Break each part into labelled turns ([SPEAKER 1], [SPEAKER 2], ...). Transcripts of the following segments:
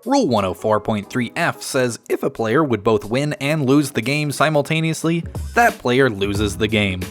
[SPEAKER 1] Rule 104.3F says if a player would both win and lose the game simultaneously, that player loses the game.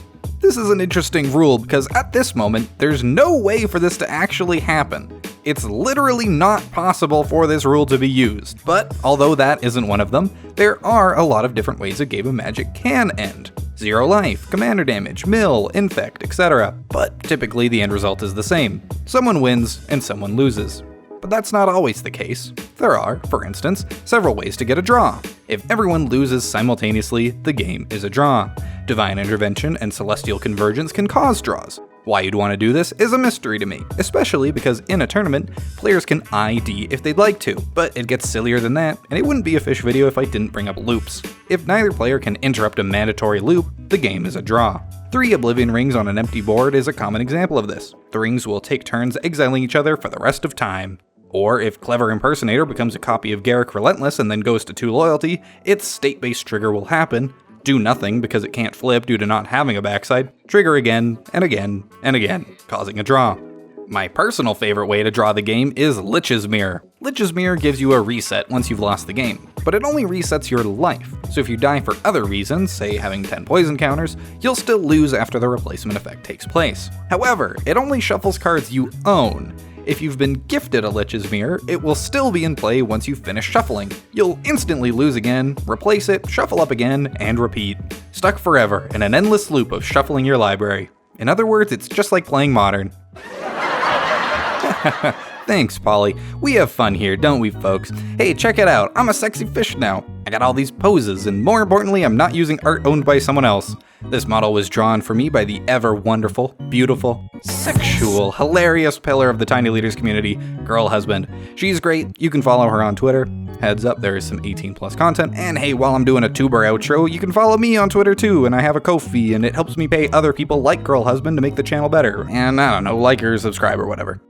[SPEAKER 1] This is an interesting rule because at this moment, there's no way for this to actually happen. It's literally not possible for this rule to be used, but although that isn't one of them, there are a lot of different ways a game of Magic can end. 0 life, commander damage, mill, infect, etc. But typically the end result is the same. Someone wins and someone loses. But that's not always the case. There are, for instance, several ways to get a draw. If everyone loses simultaneously, the game is a draw. Divine Intervention and Celestial Convergence can cause draws. Why you'd want to do this is a mystery to me, especially because in a tournament, players can ID if they'd like to, but it gets sillier than that, and it wouldn't be a fish video if I didn't bring up loops. If neither player can interrupt a mandatory loop, the game is a draw. 3 Oblivion Rings on an empty board is a common example of this. The rings will take turns exiling each other for the rest of time. Or if Clever Impersonator becomes a copy of Garrick Relentless and then goes to 2 loyalty, its state-based trigger will happen, do nothing because it can't flip due to not having a backside, trigger again, and again, and again, causing a draw. My personal favorite way to draw the game is Lich's Mirror. Lich's Mirror gives you a reset once you've lost the game, but it only resets your life, so if you die for other reasons, say having 10 poison counters, you'll still lose after the replacement effect takes place. However, it only shuffles cards you own. If you've been gifted a Lich's Mirror, it will still be in play once you finish shuffling. You'll instantly lose again, replace it, shuffle up again, and repeat. Stuck forever in an endless loop of shuffling your library. In other words, it's just like playing Modern. Thanks, Polly. We have fun here, don't we, folks? Hey, check it out. I'm a sexy fish now. I got all these poses, and more importantly, I'm not using art owned by someone else. This model was drawn for me by the ever wonderful, beautiful, sexual, hilarious pillar of the Tiny Leaders community, Girl Husband. She's great. You can follow her on Twitter. Heads up, there is some 18+ content. And hey, while I'm doing a tuber outro, you can follow me on Twitter too, and I have a Ko-fi, and it helps me pay other people like Girl Husband to make the channel better. And I don't know, like or subscribe or whatever.